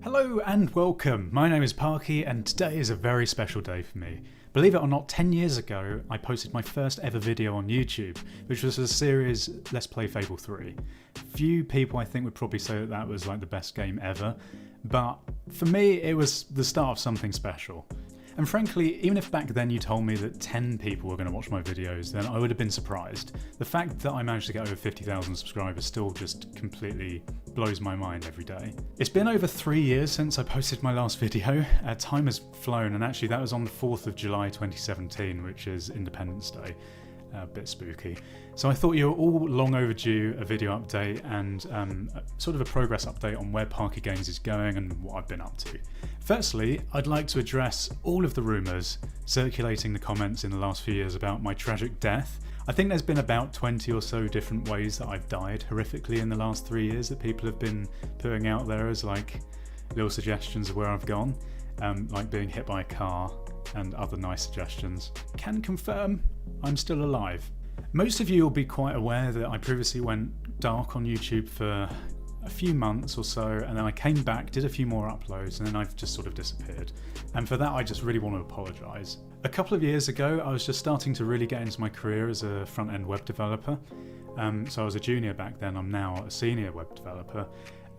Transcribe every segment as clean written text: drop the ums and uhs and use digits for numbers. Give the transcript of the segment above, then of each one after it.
Hello and welcome. My name is Parky and today is a very special day for me. Believe it or not, 10 years ago I posted my first ever video on YouTube, which was a series Let's Play Fable 3. Few people I think would probably say that that was like the best game ever, but for me it was the start of something special. And frankly, even if back then you told me that 10 people were going to watch my videos, then I would have been surprised. The fact that I managed to get over 50,000 subscribers still just completely blows my mind every day. It's been over 3 years since I posted my last video. Time has flown, and actually that was on the 4th of July 2017, which is Independence Day. A bit spooky. So I thought you were all long overdue a video update and sort of a progress update on where ParkyGames is going and what I've been up to. Firstly, I'd like to address all of the rumours circulating the comments in the last few years about my tragic death. I think there's been about 20 or so different ways that I've died horrifically in the last 3 years that people have been putting out there as like little suggestions of where I've gone, like being hit by a car and other nice suggestions. Can confirm I'm still alive. Most of you will be quite aware that I previously went dark on YouTube for a few months or so, and then I came back, did a few more uploads, and then I've just sort of disappeared. And for that I just really want to apologise. A couple of years ago I was just starting to really get into my career as a front-end web developer. So I was a junior back then, I'm now a senior web developer.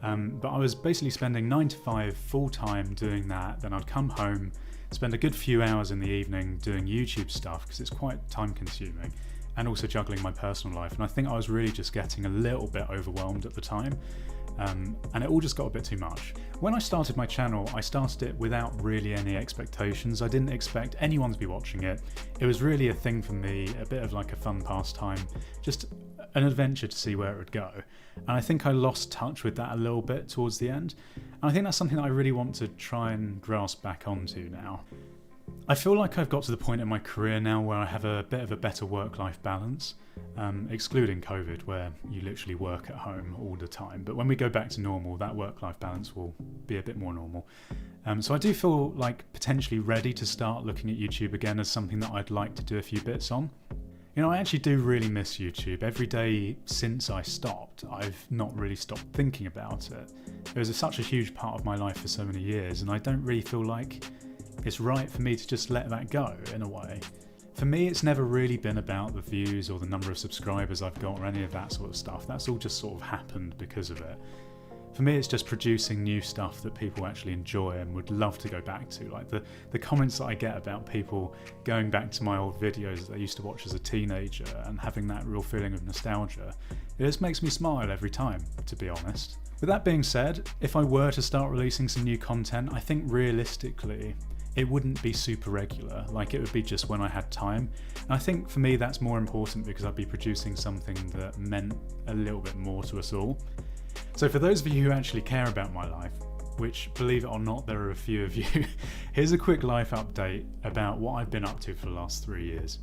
But I was basically spending 9 to 5 full-time doing that, then I'd come home, spend a good few hours in the evening doing YouTube stuff because it's quite time consuming, and also juggling my personal life, and I think I was really just getting a little bit overwhelmed at the time, and it all just got a bit too much. When I started my channel, I started it without really any expectations. I didn't expect anyone to be watching it. It was really a thing for me, a bit of like a fun pastime, just an adventure to see where it would go. And I think I lost touch with that a little bit towards the end, and I think that's something that I really want to try and grasp back onto now. I feel like I've got to the point in my career now where I have a bit of a better work-life balance, excluding COVID, where you literally work at home all the time. But when we go back to normal, that work-life balance will be a bit more normal. So I do feel like potentially ready to start looking at YouTube again as something that I'd like to do a few bits on. You know, I actually do really miss YouTube. Every day since I stopped, I've not really stopped thinking about it. It was such a huge part of my life for so many years, and I don't really feel like it's right for me to just let that go in a way. For me, it's never really been about the views or the number of subscribers I've got or any of that sort of stuff. That's all just sort of happened because of it. For me, it's just producing new stuff that people actually enjoy and would love to go back to. Like the comments that I get about people going back to my old videos that they used to watch as a teenager and having that real feeling of nostalgia. It just makes me smile every time, to be honest. With that being said, if I were to start releasing some new content, I think realistically, it wouldn't be super regular, like it would be just when I had time. And I think for me that's more important because I'd be producing something that meant a little bit more to us all. So for those of you who actually care about my life, which believe it or not there are a few of you, here's a quick life update about what I've been up to for the last 3 years.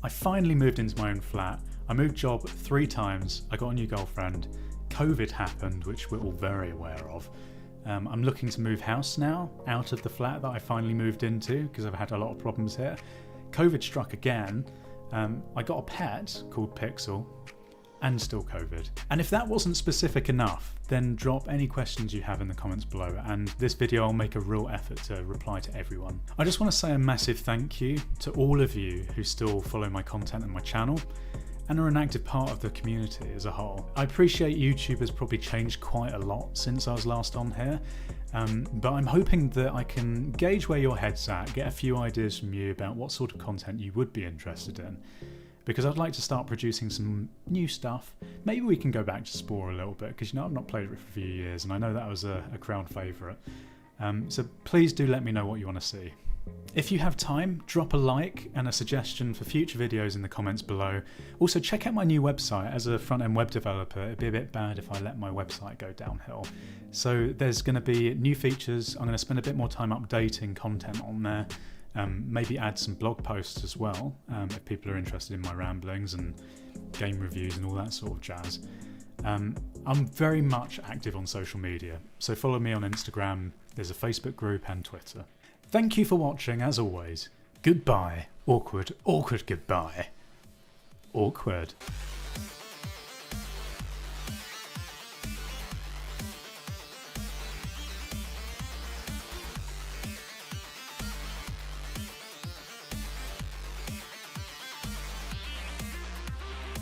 I finally moved into my own flat, I moved job 3 times, I got a new girlfriend, COVID happened, which we're all very aware of. I'm looking to move house now, out of the flat that I finally moved into because I've had a lot of problems here. COVID struck again. I got a pet called Pixel, and still COVID. And if that wasn't specific enough, then drop any questions you have in the comments below, and this video I'll make a real effort to reply to everyone. I just want to say a massive thank you to all of you who still follow my content and my channel, and are an active part of the community as a whole. I appreciate YouTube has probably changed quite a lot since I was last on here, but I'm hoping that I can gauge where your head's at, get a few ideas from you about what sort of content you would be interested in, because I'd like to start producing some new stuff. Maybe we can go back to Spore a little bit, because you know I've not played it for a few years, and I know that was a crowd favourite. So please do let me know what you want to see. If you have time, drop a like and a suggestion for future videos in the comments below. Also check out my new website. As a front-end web developer, it'd be a bit bad if I let my website go downhill. So there's going to be new features. I'm going to spend a bit more time updating content on there. Maybe add some blog posts as well, if people are interested in my ramblings and game reviews and all that sort of jazz. I'm very much active on social media, so follow me on Instagram, there's a Facebook group and Twitter. Thank you for watching as always. Goodbye. Awkward, awkward goodbye. Awkward.